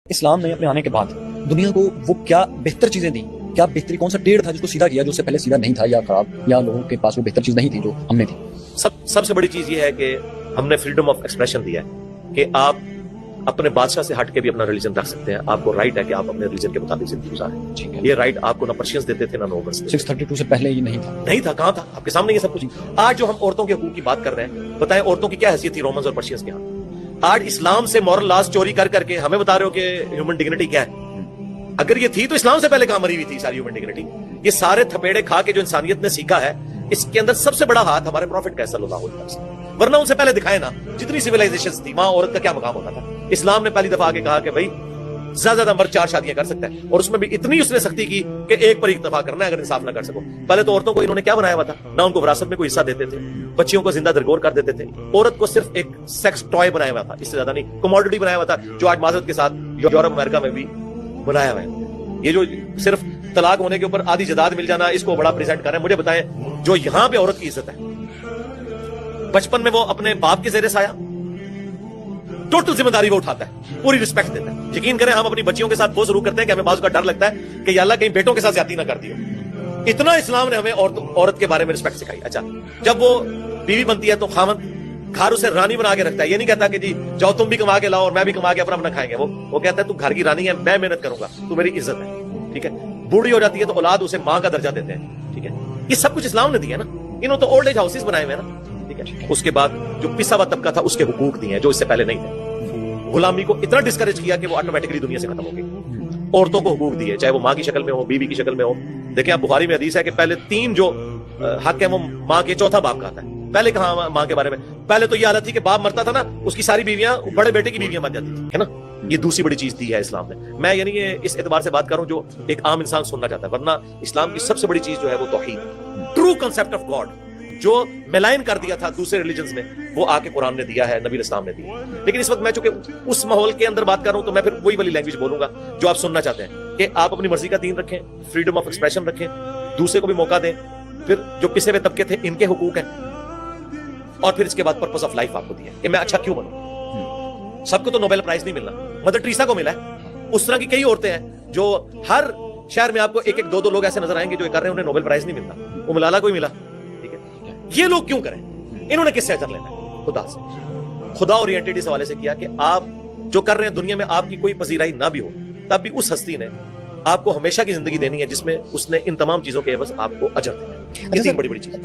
اسلام نے اپنے آنے کے بعد دنیا کو وہ کیا بہتر چیزیں دیں، کیا بہتری، کون سا ٹیڑھ تھا جس کو سیدھا کیا جو اس سے پہلے سیدھا نہیں تھا یا خراب، یا لوگوں کے پاس وہ بہتر چیز نہیں تھی جو ہم نے تھی؟ سب سے بڑی چیز یہ ہے کہ ہم نے فریڈم آف ایکسپریشن دیا ہے کہ آپ اپنے بادشاہ سے ہٹ کے بھی اپنا ریلیجن رکھ سکتے ہیں. آپ کو رائٹ ہے کہ آپ اپنے ریلیجن کے مطابق زندگی گزاریں. یہ رائٹ آپ کو نہ پرشینز دیتے تھے نہ نوبلز. 632 سے پہلے یہ نہیں تھا. کہاں تھا؟ آپ کے سامنے یہ سب کچھ. آج جو ہم عورتوں کے حقوق کی بات کر رہے ہیں، بتائیں عورتوں کی کیا حیثیت تھی رومنز اور پرشینز کے ہاں؟ آج اسلام سے مورل لاز چوری کر کے ہمیں بتا رہے ہو کہ ہیومن ڈگنیٹی کیا ہے. اگر یہ تھی تو اسلام سے پہلے کہاں مری ہوئی تھی ساری ہیومن ڈگنیٹی؟ یہ سارے تھپیڑے کھا کے جو انسانیت نے سیکھا ہے، اس کے اندر سب سے بڑا ہاتھ ہمارے پروفٹ کا ہے صلی اللہ علیہ وسلم. ورنہ ان سے پہلے دکھائے نا جتنی سیولائزیشنز تھی وہاں عورت کا کیا مقام ہوتا تھا. اسلام نے پہلی دفعہ آگے کہا کہ بھائی زیادہ مرد 4 شادیاں کر سکتا ہے، اور اس میں بھی اتنی اس نے سختی کی کہ ایک پر اکتفا کرنا ہے اگر انصاف نہ کر سکو. پہلے تو عورتوں کو انہوں نے کیا بنایا ہوا تھا؟ نہ ان کو وراثت میں کوئی حصہ دیتے تھے، بچیوں کو زندہ درگور کر دیتے تھے. عورت کو صرف ایک سیکس ٹوائے بنایا ہوا تھا، اس سے زیادہ نہیں. کموڈٹی بنایا ہوا تھا جو آج معذرت کے ساتھ یورپ امریکہ میں بھی بنایا ہوا ہے. یہ جو صرف طلاق ہونے کے اوپر آدھی جائیداد مل جانا، اس کو بڑا پریزنٹ کر رہے ہیں. مجھے بتائیں جو یہاں پہ عورت کی عزت ہے، بچپن میں وہ اپنے باپ کے زیر سایہ ٹوٹل ذمہ داری وہ اٹھاتا ہے، پوری رسپیکٹ دیتا ہے. یقین کریں ہم اپنی بچیوں کے ساتھ وہ ضرور کرتے ہیں کہ ہمیں بعض کا ڈر لگتا ہے کہ یا اللہ کہیں بیٹوں کے ساتھ زیادتی نہ کر دی ہو. اتنا اسلام نے ہمیں عورت کے بارے میں رسپیکٹ سکھائی. اچھا جب وہ بیوی بنتی ہے تو خاوند گھر اسے رانی بنا کے رکھتا ہے. یہ نہیں کہتا کہ جی جاؤ تم بھی کما کے لاؤ اور میں بھی کما کے اپنا کھائیں گے. وہ کہتا ہے تو گھر کی رانی ہے، میں محنت کروں گا، تو میری عزت ہے. ٹھیک ہے. بوڑھی ہو جاتی ہے تو اولاد اسے ماں کا درجہ دیتے ہیں. ٹھیک ہے. یہ سب کچھ اسلام نے دیا نا. انہوں تو اولڈ ایج ہاؤسز بنائے ہوئے نا. ٹھیک ہے. اس کے بعد جو پسا ہوا طبقہ تھا اس کے حقوق دیے ہیں جو اس سے پہلے نہیں تھے. غلامی کو اتنا ڈسکریج کیا کہ وہ آٹومیٹکلی دنیا سے ختم ہو گئی. عورتوں کو حقوق دیے، چاہے وہ ماں کی شکل میں ہو، بیوی کی شکل میں ہو. دیکھیں آپ بخاری میں حدیث ہے کہ پہلے 3 جو حق ہے وہ ماں کے، چوتھا باپ کا آتا ہے. پہلے کہاں ماں کے بارے میں؟ پہلے تو یہ حالت تھی کہ باپ مرتا تھا نا، اس کی ساری بیویاں بڑے بیٹے کی بیویاں بن جاتی تھی، ہے نا. یہ دوسری بڑی چیز دی ہے اسلام نے. میں یعنی یہ اس اعتبار سے بات کروں جو ایک عام انسان سننا چاہتا ہے. ورنہ اسلام کی سب سے بڑی چیز جو ہے وہ توحید، ٹرو کنسپٹ آف گاڈ، جو ملائن کر دیا تھا دوسرے ریلیجنز میں، وہ آ کے قرآن نے دیا ہے، نبی اسلام نے دیا. لیکن اس وقت میں چونکہ اس ماحول کے اندر بات کر رہا ہوں تو میں پھر وہی والی لینگویج بولوں گا جو آپ سننا چاہتے ہیں کہ آپ اپنی مرضی کا دین رکھیں، فریڈم آف ایکسپریشن رکھیں، دوسرے کو بھی موقع دیں. پھر جو پسے ہوئے طبقے تھے ان کے حقوق ہیں، اور پھر اس کے بعد پرپز آف لائف آپ کو دیا کہ میں اچھا کیوں بنوں. سب کو تو نوبل پرائز نہیں ملنا. مدر ٹریسا کو ملا ہے. اس طرح کی کئی عورتیں ہیں جو ہر شہر میں آپ کو 1-1 2-2 لوگ ایسے نظر آئیں گے جو کر رہے ہیں، انہیں نوبل پرائز نہیں ملتا. وہ ملالا کو ہی ملا. ٹھیک ہے. یہ لوگ کیوں کریں؟ انہوں نے کس سے اجر لینا ہے؟ خدا سے. خدا اورینٹڈ اس حوالے سے کیا کہ آپ جو کر رہے ہیں دنیا میں آپ کی کوئی پذیرائی نہ بھی ہو، تب بھی اس ہستی نے آپ کو ہمیشہ کی زندگی دینی ہے جس میں اس نے ان تمام چیزوں کے عوض آپ کو اجر دینا ہے. یہ 3 بڑی چیز.